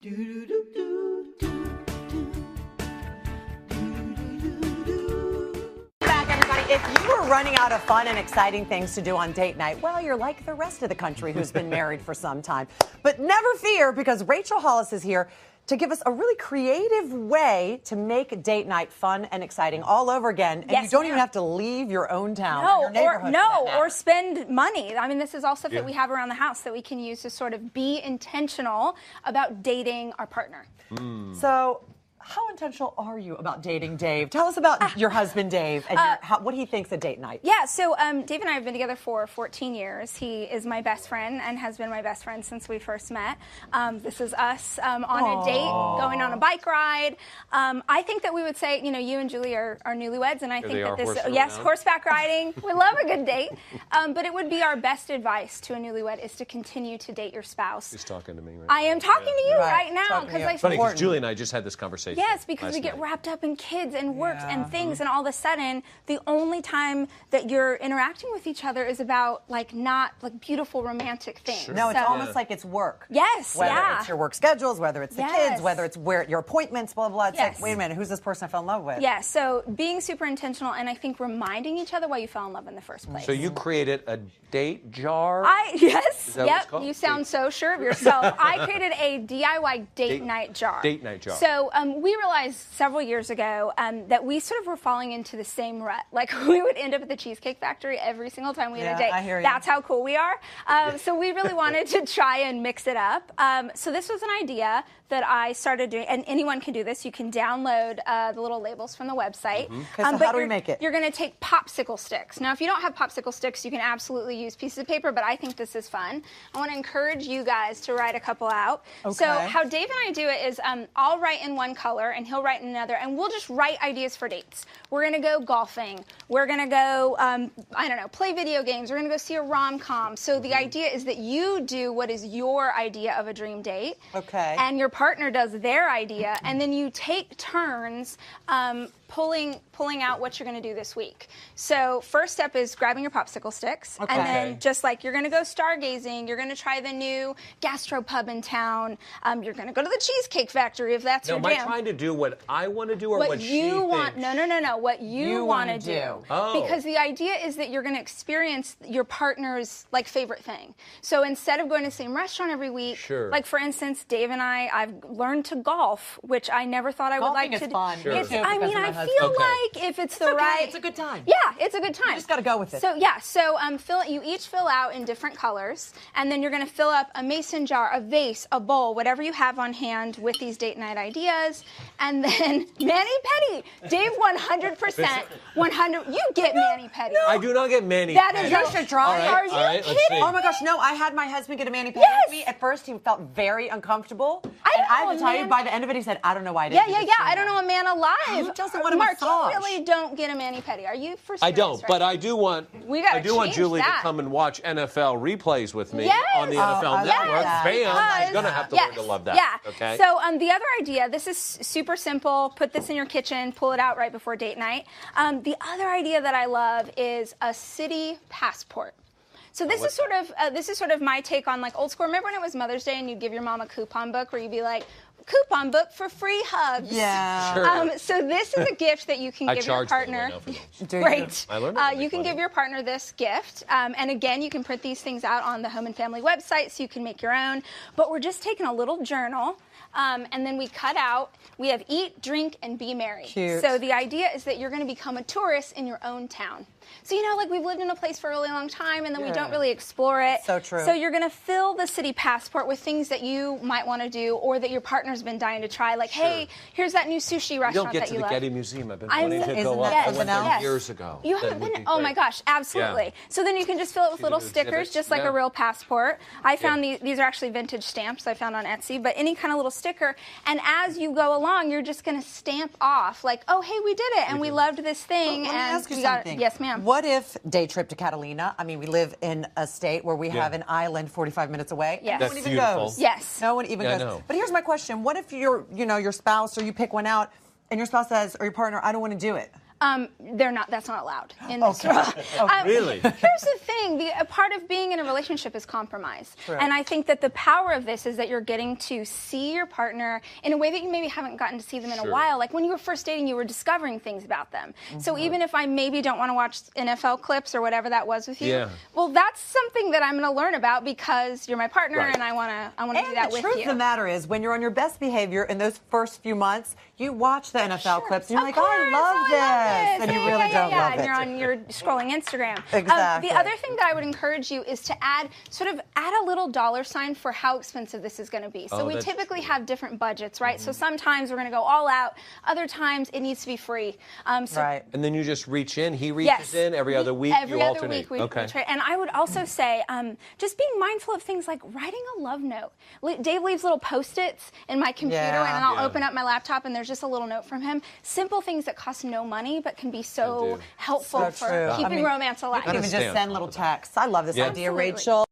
Back, everybody. If you are running out of fun and exciting things to do on date night, well, you're like the rest of the country who's been married for some time. But never fear, because Rachel Hollis is here to give us a really creative way to make date night fun and exciting all over again. And you don't even have to leave your own town or your neighborhood. Or spend money. I mean, this is all stuff that we have around the house that we can use to sort of be intentional about dating our partner. So, how intentional are you about dating Dave? Tell us about your husband, Dave, and what he thinks of date night. Yeah, so Dave and I have been together for 14 years. He is my best friend and has been my best friend since we first met. This is us on a date, going on a bike ride. I think that we would say, you know, you and Julie are newlyweds, and I think that this, horseback riding. We love a good date. But it would be our best advice to a newlywed is to continue to date your spouse. She's talking to me right I am talking to you right now. Funny, because Julie and I just had this conversation. Yes, because we get wrapped up in kids and work and things, and all of a sudden, the only time that you're interacting with each other is about not beautiful romantic things. Sure. No, it's almost like it's work. Yes, whether it's your work schedules, whether it's the kids, whether it's your appointments, blah, blah, blah. It's like, wait a minute, who's this person I fell in love with? Yeah, so being super intentional, and I think reminding each other why you fell in love in the first place. So you created a date jar? Yes, you sound so sure of yourself. I created a DIY date night jar. Date night jar. So we realized several years ago that we sort of were falling into the same rut. Like, we would end up at the Cheesecake Factory every single time we had a date. I hear you. That's how cool we are. So we really wanted to try and mix it up. So this was an idea that I started doing, and anyone can do this. You can download the little labels from the website. So how do we make it? You're going to take popsicle sticks. Now, if you don't have popsicle sticks, you can absolutely use pieces of paper, but I think this is fun. I want to encourage you guys to write a couple out. Okay. So how Dave and I do it is I'll write in one color, and he'll write in another, and we'll just write ideas for dates. We're going to go golfing. We're going to go, I don't know, play video games. We're going to go see a rom-com. So the idea is that you do what is your idea of a dream date. Okay. And your partner does their idea, and then you take turns pulling out what you're going to do this week. So first step is grabbing your popsicle sticks, and then just like you're going to go stargazing, you're going to try the new gastropub in town, you're going to go to the Cheesecake Factory if that's your jam. Am I trying to do what I want to do or what you want? Thinks? No. What you want to do. Oh. Because the idea is that you're going to experience your partner's favorite thing. So instead of going to the same restaurant every week, like for instance, Dave and I've learned to golf, which I never thought I would like to do. Golfing is fun. It's, I feel like if it's the right, it's a good time. Yeah, it's a good time. You just got to go with it. So you each fill out in different colors, and then you're going to fill up a mason jar, a vase, a bowl, whatever you have on hand with these date night ideas, and then mani-pedi. Dave, 100%, 100. You get mani-pedi. I do not get mani-pedi. That is just a drawing. Are you kidding? Oh my gosh, no! I had my husband get a mani-pedi with me. At first, he felt very uncomfortable. I have to tell you, by the end of it, he said, "I don't know why I didn't." Yeah. I don't know a man alive. Who doesn't want a Mark, massage? you really don't get a mani-pedi. Are you for serious? I don't, but I do want. Want Julie to come and watch NFL replays with me on the NFL Network. Bam! She's gonna have to learn to love that. Yeah. Okay. So the other idea, this is super simple. Put this in your kitchen. Pull it out right before date night. The other idea that I love is a city passport. So this is sort of my take on old school. Remember when it was Mother's Day and you'd give your mom a coupon book where you'd be like, coupon book for free hugs. Yeah. Sure. So this is a gift that you can give your partner. Great. I learned you can give your partner this gift. And again, you can print these things out on the Home and Family website so you can make your own. But we're just taking a little journal. And then we cut out, we have eat, drink, and be merry. Cute. So the idea is that you're going to become a tourist in your own town. So, we've lived in a place for a really long time, and then we don't really explore it. So true. So you're going to fill the city passport with things that you might want to do or that your partner's been dying to try. Like, hey, here's that new sushi restaurant that you love. You don't get to the Getty Museum. I've been wanting to go up. I went there years ago. You haven't been? Oh, my gosh, absolutely. Yeah. So then you can just fill it with little stickers, just like a real passport. I found these are actually vintage stamps I found on Etsy, but any kind of little sticker. And as you go along, you're just going to stamp off, like, oh, hey, we did it, and we loved this thing. Let me ask you something. Yes, ma'am. What if day trip to Catalina? I mean, we live in a state where we have an island 45 minutes away. Yes. No one even beautiful. goes. Yes. No one even goes. No. But here's my question. What if your spouse or you pick one out and your spouse says, or your partner, I don't want to do it? They're not. That's not allowed in this world. Really? Here's the thing: a part of being in a relationship is compromise, and I think that the power of this is that you're getting to see your partner in a way that you maybe haven't gotten to see them in a while. Like when you were first dating, you were discovering things about them. So even if I maybe don't want to watch NFL clips or whatever that was with you, well, that's something that I'm going to learn about because you're my partner, and I want to do that with you. The truth of the matter is, when you're on your best behavior in those first few months, you watch the NFL clips, and you're like, oh, I love this. And you really don't love it. And you're scrolling Instagram. Exactly. The other thing that I would encourage you is to add a little dollar sign for how expensive this is going to be. So we typically have different budgets, right? So sometimes we're going to go all out. Other times it needs to be free. Right. And then you just reach in. He reaches in every other week. Every other week we trade. And I would also say, just being mindful of things like writing a love note. Dave leaves little Post-its in my computer, and I'll open up my laptop, and there's just a little note from him. Simple things that cost no money, but can be so helpful for keeping romance alive. You can even just send little texts. I love this idea, Absolutely. Rachel.